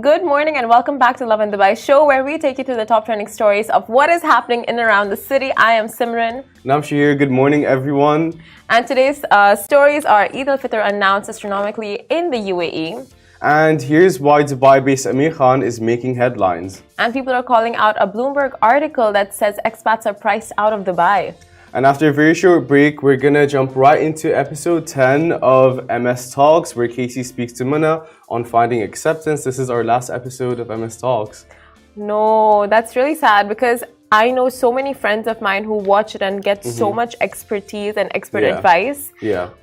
Good morning and welcome back to Lovin Dubai show where we take you through the top trending stories of what is happening in and around the city. I am Simran. And I'm Shahir. Good morning, everyone. And today's stories are Eid al-Fitr announced astronomically in the UAE. And here's why Dubai-based Amir Khan is making headlines. And people are calling out a Bloomberg article that says expats are priced out of Dubai. And after a very short break, we're going to jump right into episode 10 of MS Talks, where Casey speaks to Muna on finding acceptance. This is our last episode of MS Talks. No, that's really sad because I know so many friends of mine who watch it and get so much expertise and expert advice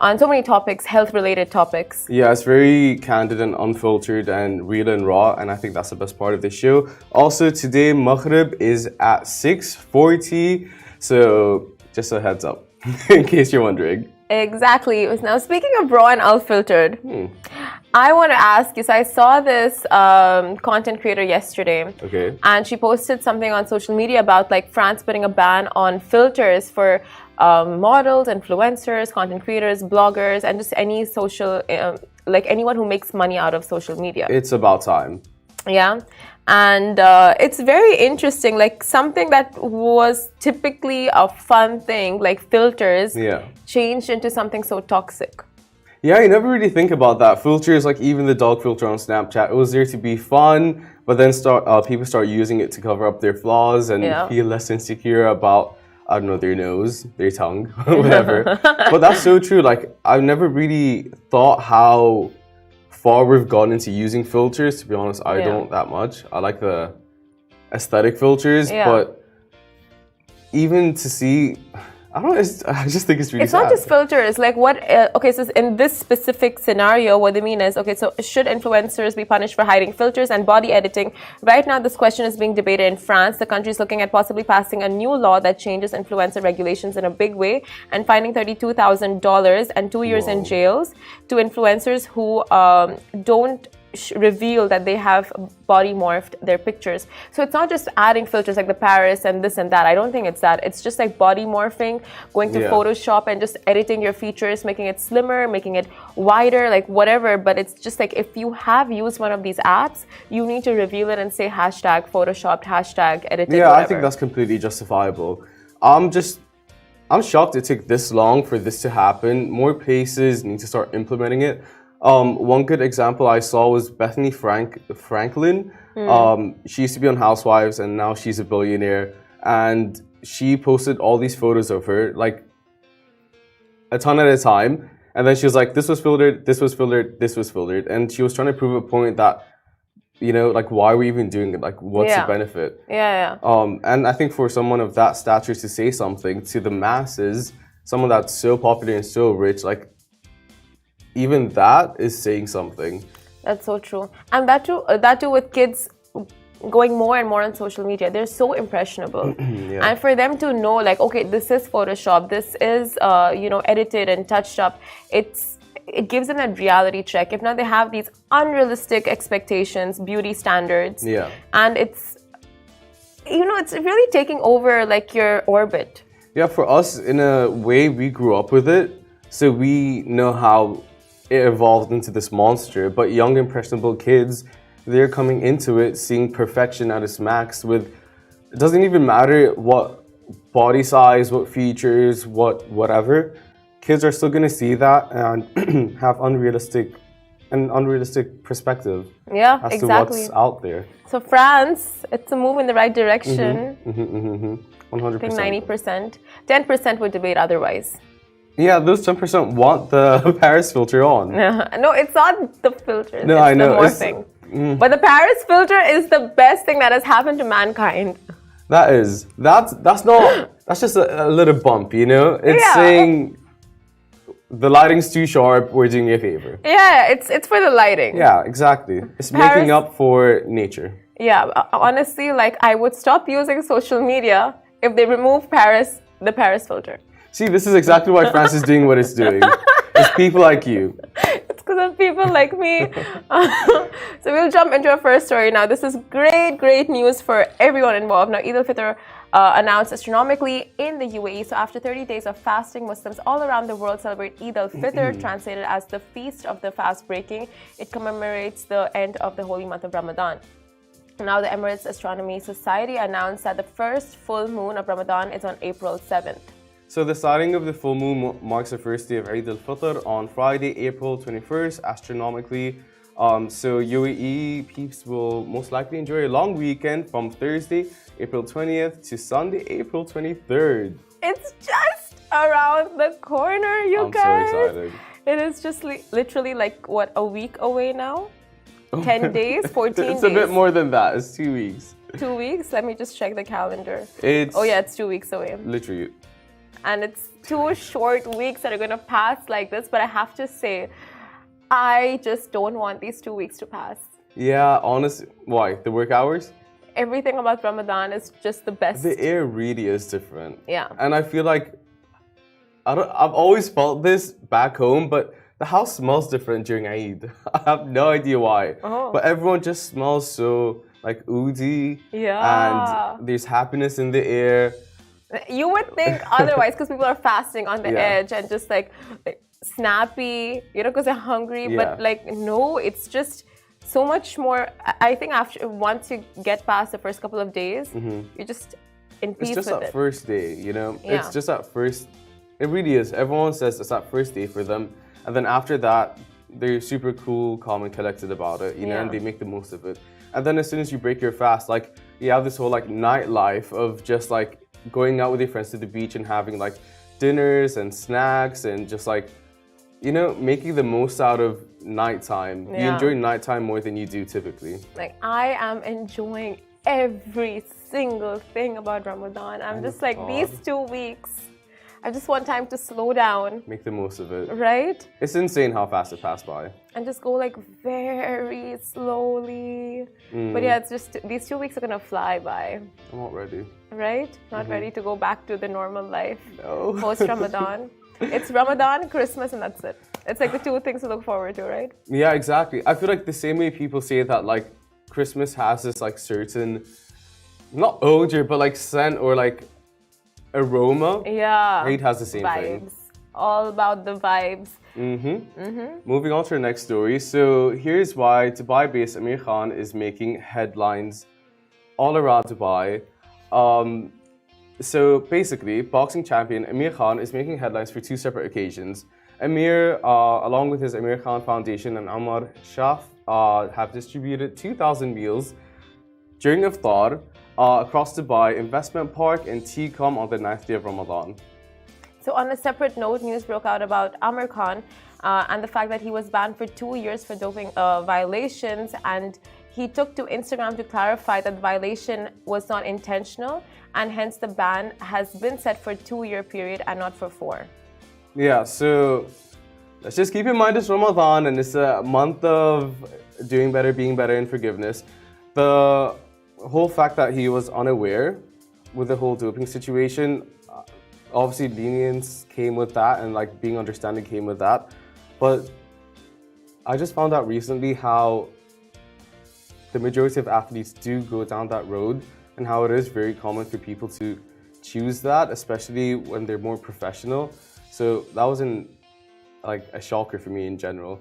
on so many topics, health-related topics. Yeah, it's very candid and unfiltered and real and raw, and I think that's the best part of the show. Also, today, Maghrib is at 6:40, so just a heads up, in case you're wondering. Exactly. Now, speaking of raw and unfiltered, I want to ask you, so I saw this content creator yesterday, and she posted something on social media about like France putting a ban on filters for models, influencers, content creators, bloggers, and just any social, like anyone who makes money out of social media. It's about time. Yeah. And it's very interesting, like something that was typically a fun thing, like filters, changed into something so toxic. Yeah, you never really think about that. Filters, like even the dog filter on Snapchat, it was there to be fun, but then people start using it to cover up their flaws and feel less insecure about, I don't know, their nose, their tongue, whatever. But that's so true. Like, I've never really thought how far we've gone into using filters. To be honest, I don't that much. I like the aesthetic filters, but even to see, I don't know, I just think it's really sad. Not just filters, like what, okay, so in this specific scenario, what they mean is, okay, so should influencers be punished for hiding filters and body editing? Right now, this question is being debated in France. The country is looking at possibly passing a new law that changes influencer regulations in a big way and fining $32,000 and 2 years in jails to influencers who don't reveal that they have body morphed their pictures. So it's not just adding filters like the Paris and this and that. I don't think it's that. It's just like body morphing, going to Photoshop and just editing your features, making it slimmer, making it wider, like whatever. But it's just like if you have used one of these apps, you need to reveal it and say hashtag photoshopped, hashtag edited, Yeah, whatever. I think that's completely justifiable. I'm shocked it took this long for this to happen. More places need to start implementing it. One good example I saw was Bethany Franklin. She used to be on Housewives and now she's a billionaire. And she posted all these photos of her, like a ton at a time. And then she was like, this was filtered, this was filtered, this was filtered. And she was trying to prove a point that, you know, like, why are we even doing it? Like, what's the benefit? And I think for someone of that stature to say something to the masses, someone that's so popular and so rich, like, even that is saying something. That's so true. And that too with kids going more and more on social media. They're so impressionable. And for them to know, like, okay, this is Photoshop, this is, you know, edited and touched up, it gives them that reality check. If not, they have these unrealistic expectations, beauty standards. And it's, you know, it's really taking over, like, your orbit. Yeah, for us, in a way, we grew up with it. So we know how it evolved into this monster, but young impressionable kids, they're coming into it seeing perfection at its max with, it doesn't even matter what body size, what features, whatever. Kids are still gonna see that and have unrealistic perspective as to what's out there. So France, it's a move in the right direction. 100%. I think 90%. 10% would debate otherwise. Yeah, those 10% want the Paris filter on. No, it's not the filter. No, it's I know. The morphing. But the Paris filter is the best thing that has happened to mankind. That's just a little bump, you know? It's saying the lighting's too sharp, we're doing you a favor. Yeah, it's for the lighting. Yeah, exactly. It's making up for nature. Yeah, honestly, like I would stop using social media if they remove the Paris filter. See, this is exactly why France is doing what it's doing. It's people like you. It's because of people like me. So we'll jump into our first story now. This is great news for everyone involved. Now, Eid al-Fitr announced astronomically in the UAE. So after 30 days of fasting, Muslims all around the world celebrate Eid al-Fitr, translated as the feast of the fast breaking. It commemorates the end of the holy month of Ramadan. Now, the Emirates Astronomy Society announced that the first full moon of Ramadan is on April 7th. So the sighting of the full moon marks the first day of Eid al-Fitr on Friday, April 21st, astronomically. So UAE peeps will most likely enjoy a long weekend from Thursday, April 20th to Sunday, April 23rd. It's just around the corner, you guys. I'm so excited. It is just literally like, what, a week away now? 10 days, 14 days? It's a bit more than that. It's 2 weeks. 2 weeks? Let me just check the calendar. Oh yeah, it's 2 weeks away. Literally. And it's 2 short weeks that are going to pass like this. But I have to say, I just don't want these 2 weeks to pass. Yeah, honestly. Why? The work hours? Everything about Ramadan is just the best. The air really is different. Yeah. And I feel like, I've always felt this back home, but the house smells different during Eid. I have no idea why. Oh. But everyone just smells so like oody. Yeah. And there's happiness in the air. You would think otherwise because people are fasting on the edge and just like snappy, you know, because they're hungry. Yeah. But like, no, it's just so much more. I think once you get past the first couple of days, you're just in peace with it. It's just that first day, you know? Yeah. It's just that first, it really is. Everyone says it's that first day for them. And then after that, they're super cool, calm and collected about it, you know, and they make the most of it. And then as soon as you break your fast, like you have this whole like nightlife of just like going out with your friends to the beach and having like dinners and snacks and just like, you know, making the most out of nighttime. Yeah. You enjoy nighttime more than you do typically. Like, I am enjoying every single thing about Ramadan. I'm just like, these 2 weeks, I just want time to slow down. Make the most of it. Right? It's insane how fast it passed by. And just go like very slowly. But yeah, it's just, these 2 weeks are gonna fly by. I'm not ready. Right? Not ready to go back to the normal life. No. Post Ramadan. It's Ramadan, Christmas, and that's it. It's like the 2 things to look forward to, right? Yeah, exactly. I feel like the same way people say that like Christmas has this like certain, not odor, but like scent or like aroma. Yeah. Eid has the same thing. Vibes. All about the vibes. Moving on to our next story. So here's why Dubai-based Amir Khan is making headlines all around Dubai. So basically, boxing champion Amir Khan is making headlines for 2 separate occasions. Amir, along with his Amir Khan Foundation and Ammar Shaf, have distributed 2,000 meals during Iftar across Dubai Investment Park and TCOM on the 9th day of Ramadan. So on a separate note, news broke out about Amir Khan and the fact that he was banned for 2 years for doping violations, and he took to Instagram to clarify that the violation was not intentional, and hence the ban has been set for a 2-year period and not for 4. Yeah, so let's just keep in mind it's Ramadan and it's a month of doing better, being better, and forgiveness. The whole fact that he was unaware with the whole doping situation, obviously lenience came with that and like being understanding came with that. But I just found out recently how the majority of athletes do go down that road and how it is very common for people to choose that, especially when they're more professional. So that wasn't like a shocker for me in general.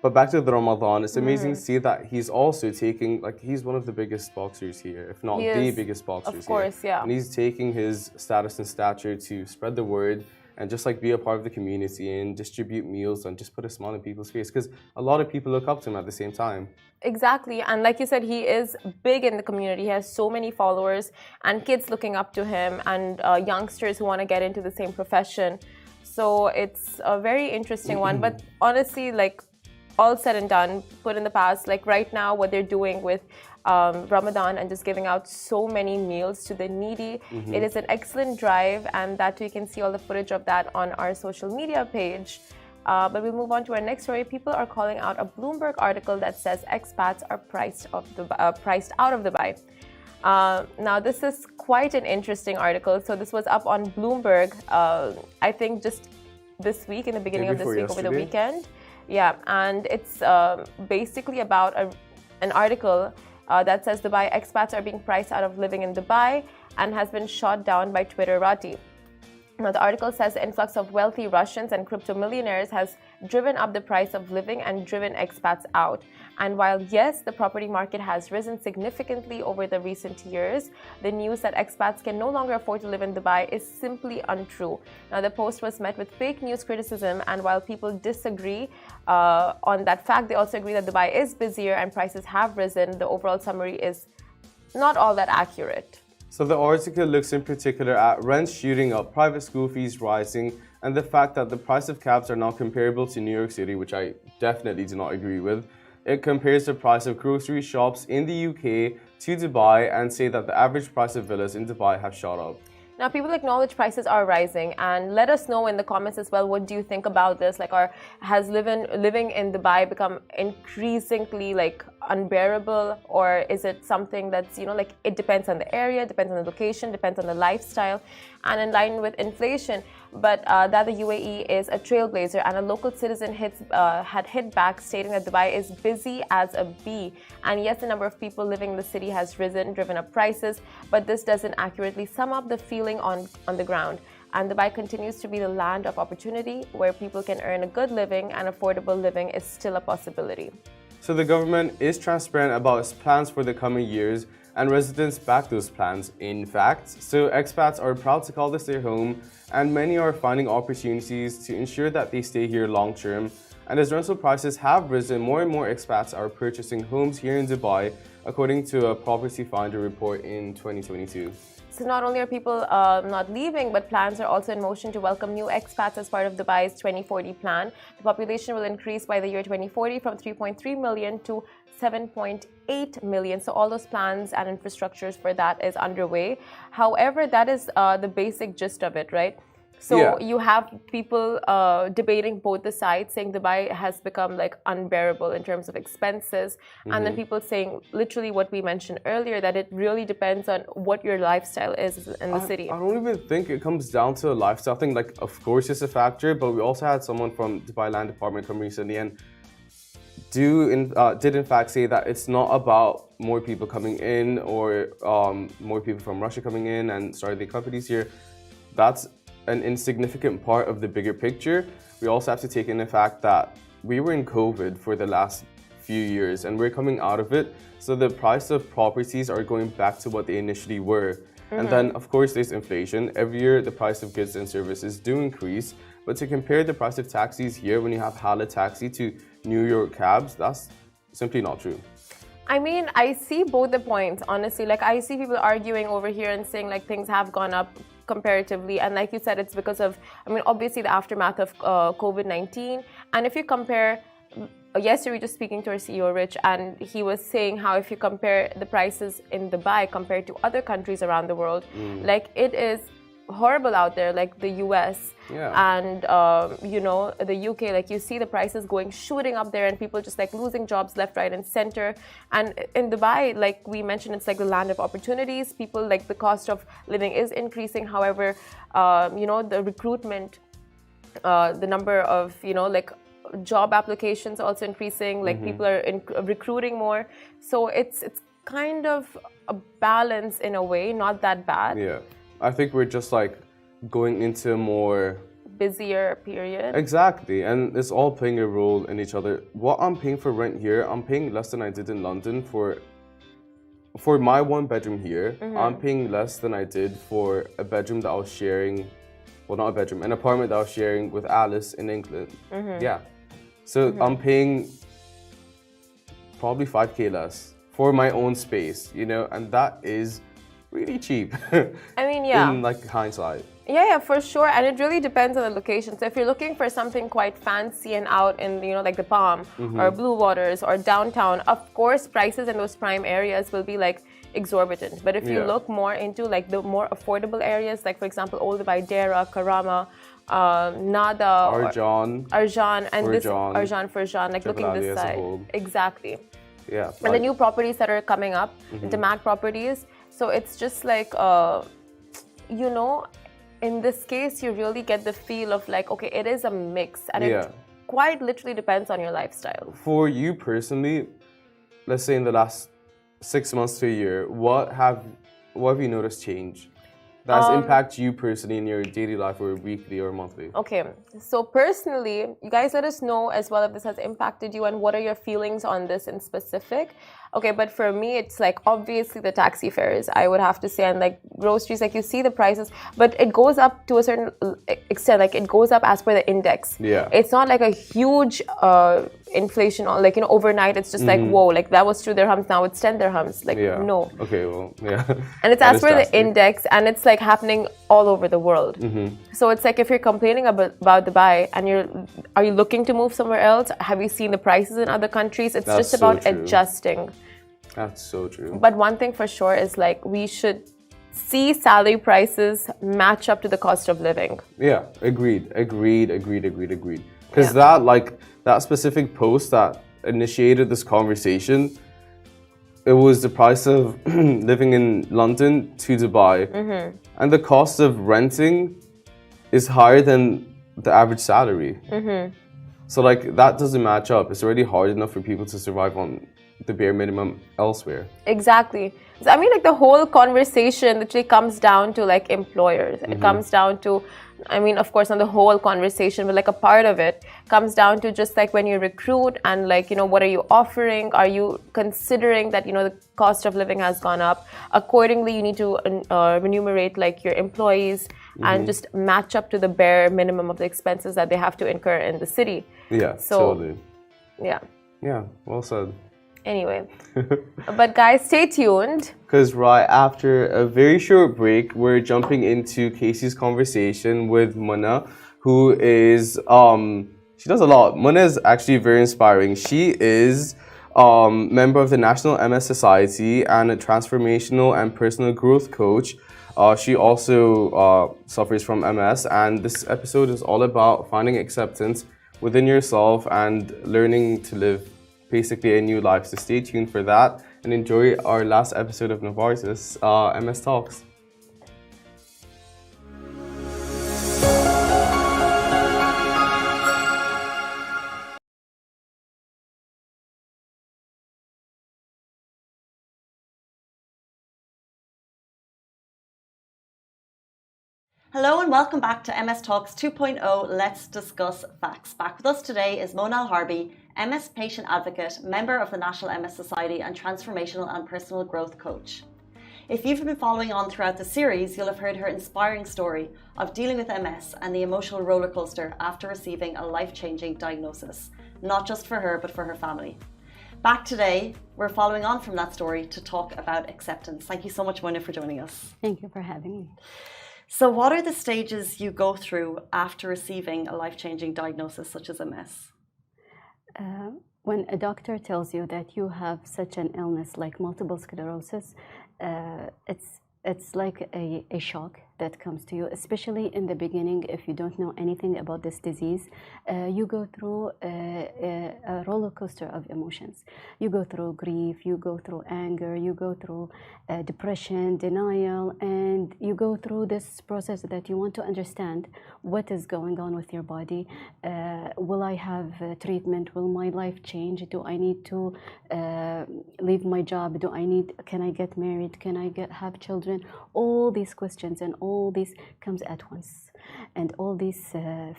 But back to the Ramadan, it's amazing to see that he's also taking, like he's one of the biggest boxers here, if not the biggest boxers here. Of course, yeah. And he's taking his status and stature to spread the word and just like be a part of the community and distribute meals and just put a smile on people's face, because a lot of people look up to him at the same time. Exactly. And like you said, he is big in the community. He has so many followers and kids looking up to him and youngsters who want to get into the same profession. So it's a very interesting one. But honestly, like all said and done, put in the past, like right now what they're doing with Ramadan and just giving out so many meals to the needy, it is an excellent drive, and that you can see all the footage of that on our social media page. But we move on to our next story. People are calling out a Bloomberg article that says expats are priced out of Dubai. Now, this is quite an interesting article. So this was up on Bloomberg, I think just this week, in the beginning Day of this before week, over the yesterday? weekend. Yeah, and it's basically about an article that says Dubai expats are being priced out of living in Dubai and has been shot down by Twitterati. Now, the article says the influx of wealthy Russians and crypto millionaires has driven up the price of living and driven expats out. And while, yes, the property market has risen significantly over the recent years, the news that expats can no longer afford to live in Dubai is simply untrue. Now, the post was met with fake news criticism, and while people disagree on that fact, they also agree that Dubai is busier and prices have risen. The overall summary is not all that accurate. So the article looks in particular at rents shooting up, private school fees rising, and the fact that the price of cabs are now comparable to New York City, which I definitely do not agree with. It compares the price of grocery shops in the UK to Dubai and say that the average price of villas in Dubai have shot up. Now, people acknowledge prices are rising, and let us know in the comments as well, what do you think about this? Like, has living in Dubai become increasingly like unbearable, or is it something that's, you know, like it depends on the area, depends on the location, depends on the lifestyle, and in line with inflation? But that the UAE is a trailblazer, and a local citizen had hit back, stating that Dubai is busy as a bee. And yes, the number of people living in the city has risen, driven up prices, but this doesn't accurately sum up the feeling on the ground. And Dubai continues to be the land of opportunity, where people can earn a good living, and affordable living is still a possibility. So the government is transparent about its plans for the coming years, and residents back those plans, in fact. So expats are proud to call this their home, and many are finding opportunities to ensure that they stay here long term. And as rental prices have risen, more and more expats are purchasing homes here in Dubai, according to a Property Finder report in 2022. So not only are people not leaving, but plans are also in motion to welcome new expats as part of Dubai's 2040 plan. The population will increase by the year 2040 from 3.3 million to 7.8 million. So all those plans and infrastructures for that is underway. However, that is the basic gist of it, right? So Yeah. you have people debating both the sides, saying Dubai has become like unbearable in terms of expenses. And then people saying literally what we mentioned earlier, that it really depends on what your lifestyle is in the city. I don't even think it comes down to a lifestyle thing. Like, of course it's a factor, but we also had someone from Dubai Land Department come recently and did in fact say that it's not about more people coming in or more people from Russia coming in and starting the companies here. That's an insignificant part of the bigger picture. We also have to take in the fact that we were in COVID for the last few years and we're coming out of it. So the price of properties are going back to what they initially were. And then, of course, there's inflation. Every year, the price of goods and services do increase. But to compare the price of taxis here when you have Hala taxi to New York cabs, that's simply not true. I mean, I see both the points, honestly. Like, I see people arguing over here and saying, like, things have gone up comparatively. And like you said, it's because of, I mean, obviously the aftermath of COVID-19. And if you compare, yesterday we were just speaking to our CEO, Rich, and he was saying how if you compare the prices in Dubai compared to other countries around the world, like, it is horrible out there, like the US and you know, the UK. Like, you see the prices shooting up there, and people just like losing jobs left, right, and center. And in Dubai, like we mentioned, it's like the land of opportunities. People, like, the cost of living is increasing. However, you know, the recruitment, the number of, you know, like job applications also increasing. Like, people are recruiting more. So it's kind of a balance in a way, not that bad. Yeah. I think we're just like going into a more busier period. Exactly, and it's all playing a role in each other. What I'm paying for rent here, I'm paying less than I did in London for my one bedroom here. I'm paying less than I did for a bedroom that I was sharing, well, not a bedroom, an apartment that I was sharing with Alice in England. Yeah, so I'm paying probably 5K less for my own space, you know, and that is really cheap. I mean, yeah. In like hindsight. Yeah, for sure. And it really depends on the location. So if you're looking for something quite fancy and out in, you know, like the Palm or Blue Waters or downtown, of course, prices in those prime areas will be like exorbitant. But if you look more into like the more affordable areas, like for example, Old Dubai, Dera, Karama, Nada, Arjan, and this Arjan, Farjan, like looking this side. Exactly. Yeah. And the new properties that are coming up, the MAC properties. So it's just like, you know, in this case, you really get the feel of like, okay, it is a mix, and Yeah. it quite literally depends on your lifestyle. For you personally, let's say in the last 6 months to a year, what have you noticed change that has impacted you personally in your daily life, or weekly or monthly? Okay, so personally, you guys let us know as well if this has impacted you and what are your feelings on this in specific. Okay, but for me, it's like obviously the taxi fares, I would have to say, and like groceries, like you see the prices, but it goes up to a certain extent, like it goes up as per the index. Yeah. It's not like a huge inflation, or like, overnight, it's just like, whoa, like that was 2 dirhams, now it's 10 dirhams. Like, Yeah. no. Okay, well, yeah. And it's That as is per the drastic. index, and it's like happening all over the world. So it's like if you're complaining about Dubai and are you looking to move somewhere else? Have you seen the prices in other countries? It's That's just so about true. adjusting. That's so true. But one thing for sure is like we should see salary prices match up to the cost of living. Yeah, agreed. Because that specific post that initiated this conversation, it was the price of living in London to Dubai, and the cost of renting is higher than the average salary. So like that doesn't match up. It's already hard enough for people to survive on the bare minimum elsewhere. Exactly. So, I mean, like the whole conversation literally comes down to like employers. It comes down to, I mean, of course, not the whole conversation, but like a part of it comes down to just like when you recruit and like, what are you offering? Are you considering that, the cost of living has gone up? Accordingly, you need to remunerate like your employees and just match up to the bare minimum of the expenses that they have to incur in the city. Yeah, So, totally. Yeah. Yeah, well said. Anyway, but guys, stay tuned. Because right after a very short break, we're jumping into Casey's conversation with Muna, who is, she does a lot. Muna is actually very inspiring. She is member of the National MS Society and a transformational and personal growth coach. She also suffers from MS, and this episode is all about finding acceptance within yourself and learning to live basically a new life. So stay tuned for that and enjoy our last episode of Novartis MS Talks. Hello and welcome back to MS Talks 2.0 Let's Discuss Facts. Back with us today is Mona Al-Harbi, MS patient advocate, member of the National MS Society and transformational and personal growth coach. If you've been following on throughout the series, you'll have heard her inspiring story of dealing with MS and the emotional roller coaster after receiving a life-changing diagnosis, not just for her but for her family. Back today, we're following on from that story to talk about acceptance. Thank you so much, Mona, for joining us. Thank you for having me. So what are the stages you go through after receiving a life-changing diagnosis such as MS? When a doctor tells you that you have such an illness like multiple sclerosis, it's like a shock that comes to you, especially in the beginning. If you don't know anything about this disease, you go through a roller coaster of emotions. You go through grief, you go through anger, you go through depression, denial, and you go through this process that you want to understand what is going on with your body. Will I have treatment? Will my life change? Do I need to leave my job? Can I get married? Can I have children? All these questions and all this comes at once, and all these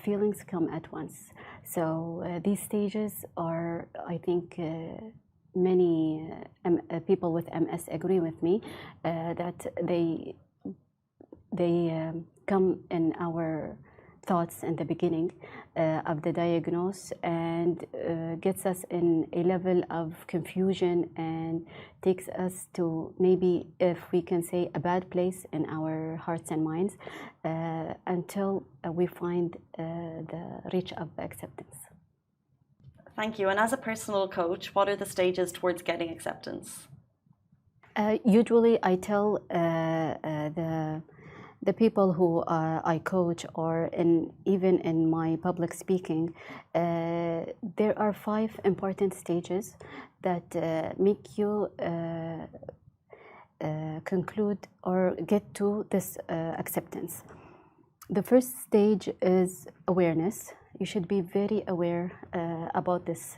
feelings come at once. So these stages are, I think, many people with MS agree with me that they come in our thoughts in the beginning of the diagnosis, and gets us in a level of confusion and takes us to, maybe if we can say, a bad place in our hearts and minds until we find the reach of acceptance. Thank you. And as a personal coach, what are the stages towards getting acceptance? Usually I tell the people who I coach, or even in my public speaking, there are 5 important stages that make you conclude or get to this acceptance. The first stage is awareness. You should be very aware about this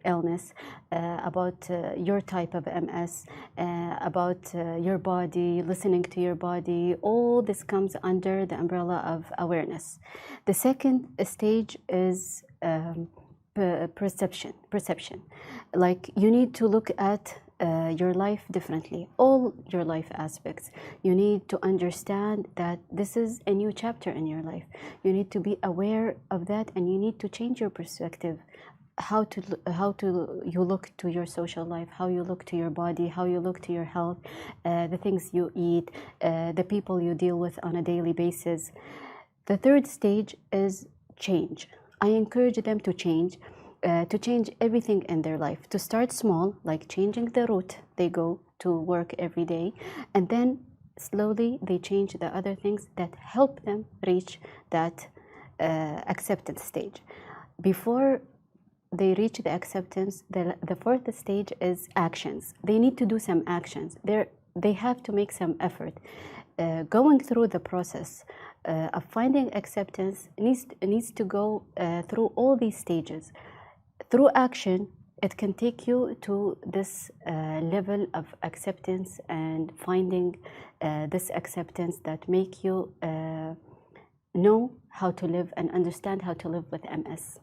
illness, about your type of MS, about your body, listening to your body. All this comes under the umbrella of awareness. The second stage is perception. Like you need to look at your life differently, all your life aspects. You need to understand that this is a new chapter in your life. You need to be aware of that, and you need to change your perspective. How you look to your social life, how you look to your body, how you look to your health, the things you eat, the people you deal with on a daily basis. The third stage is change. I encourage them to change everything in their life, to start small, like changing the route they go to work every day, and then slowly they change the other things that help them reach that acceptance stage. Before they reach the acceptance, the fourth stage is actions. They need to do some actions. They have to make some effort. Going through the process of finding acceptance needs to go through all these stages. Through action, it can take you to this level of acceptance and finding this acceptance that make you know how to live and understand how to live with MS.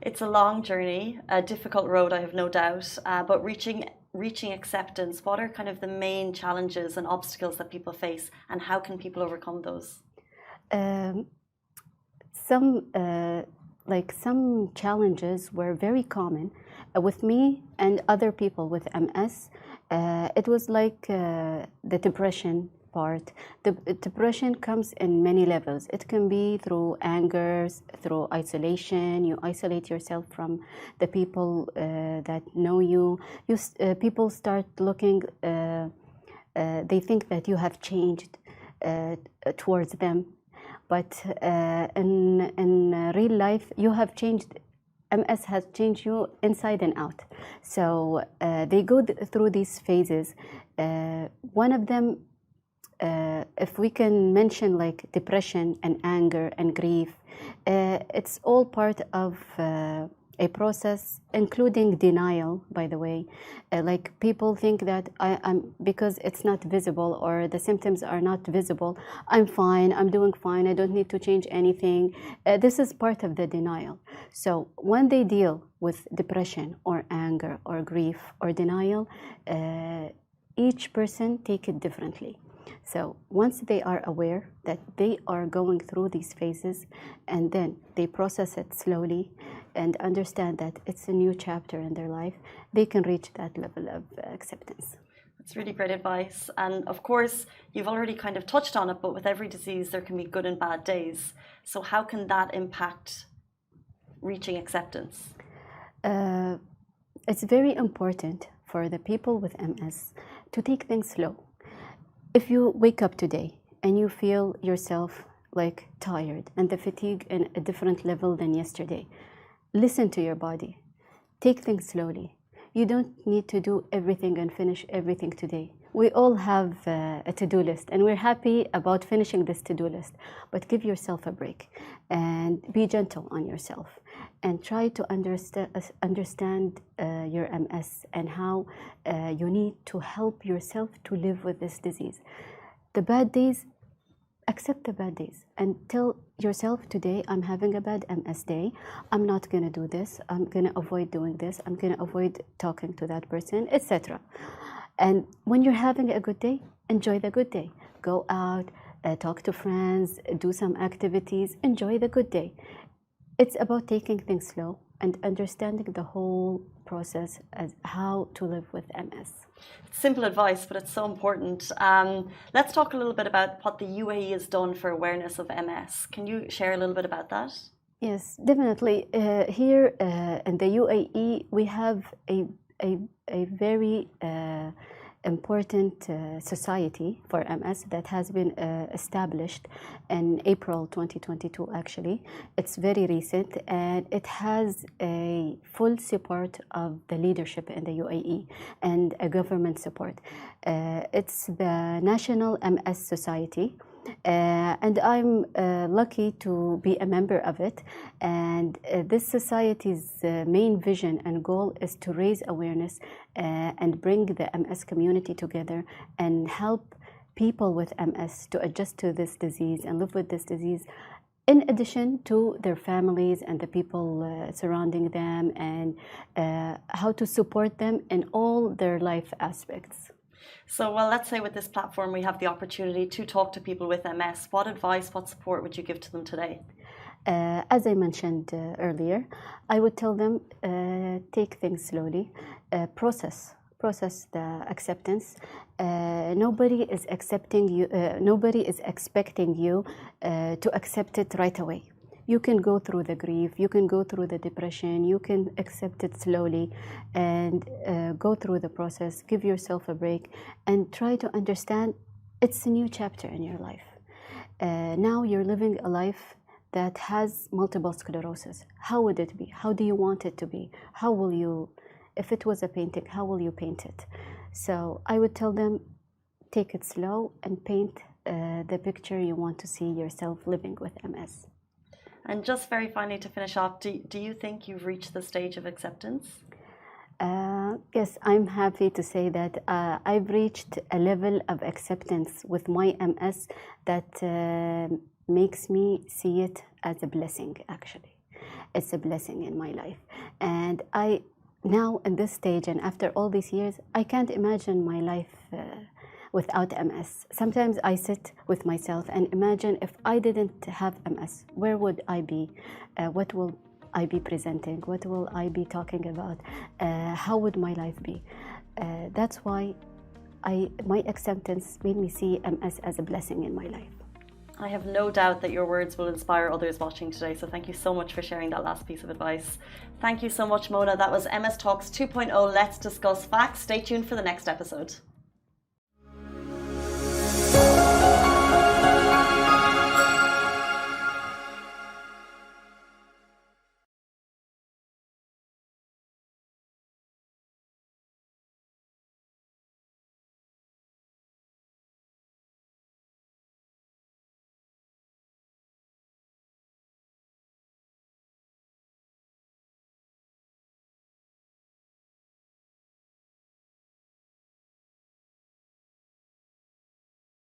It's a long journey, a difficult road, I have no doubt, but reaching acceptance, what are kind of the main challenges and obstacles that people face, and how can people overcome those? Some challenges were very common with me and other people with MS. It was like the depression part. The depression comes in many levels. It can be through anger, through isolation. You isolate yourself from the people that know you. People start looking, they think that you have changed towards them. But in real life, you have changed. MS has changed you inside and out. So they go through these phases. One of them, if we can mention like depression and anger and grief, it's all part of a process, including denial, by the way. Like people think that I'm because it's not visible or the symptoms are not visible, I'm fine, I'm doing fine, I don't need to change anything. This is part of the denial. So when they deal with depression or anger or grief or denial, each person take it differently. So once they are aware that they are going through these phases, and then they process it slowly and understand that it's a new chapter in their life, they can reach that level of acceptance. That's really great advice. And of course, you've already kind of touched on it, but with every disease, there can be good and bad days. So how can that impact reaching acceptance? It's very important for the people with MS to take things slow. If you wake up today and you feel yourself like tired and the fatigue in a different level than yesterday, listen to your body. Take things slowly. You don't need to do everything and finish everything today. We all have a to-do list, and we're happy about finishing this to-do list. But give yourself a break and be gentle on yourself, and try to understand your MS and how you need to help yourself to live with this disease. The bad days, accept the bad days and tell yourself, today I'm having a bad MS day. I'm not going to do this. I'm going to avoid doing this. I'm going to avoid talking to that person, etc. And when you're having a good day, enjoy the good day. Go out, talk to friends, do some activities, enjoy the good day. It's about taking things slow and understanding the whole process as how to live with MS. Simple advice, but it's so important. Let's talk a little bit about what the UAE has done for awareness of MS. Can you share a little bit about that? Yes, definitely. Here in the UAE, we have a very important society for MS that has been established in April 2022 actually. It's very recent, and it has a full support of the leadership in the UAE and a government support. It's the National MS Society. And I'm lucky to be a member of it. And this society's main vision and goal is to raise awareness and bring the MS community together and help people with MS to adjust to this disease and live with this disease, in addition to their families and the people surrounding them, and how to support them in all their life aspects. So, well, let's say with this platform we have the opportunity to talk to people with MS. What advice, what support would you give to them today? As I mentioned earlier, I would tell them take things slowly, process the acceptance. Nobody is accepting you. Nobody is expecting you to accept it right away. You can go through the grief, you can go through the depression, you can accept it slowly and go through the process. Give yourself a break and try to understand it's a new chapter in your life. Now you're living a life that has multiple sclerosis. How would it be? How do you want it to be? How will you, if it was a painting, how will you paint it? So I would tell them, take it slow and paint the picture you want to see yourself living with MS. And just very finally to finish off, do you think you've reached the stage of acceptance? Yes, I'm happy to say that I've reached a level of acceptance with my MS that makes me see it as a blessing, actually. It's a blessing in my life. And now in this stage and after all these years, I can't imagine my life without MS. Sometimes I sit with myself and imagine if I didn't have MS, where would I be? What will I be presenting? What will I be talking about? How would my life be? That's why my acceptance made me see MS as a blessing in my life. I have no doubt that your words will inspire others watching today, so thank you so much for sharing that last piece of advice. Thank you so much, Mona. That was MS Talks 2.0 Let's Discuss Facts. Stay tuned for the next episode.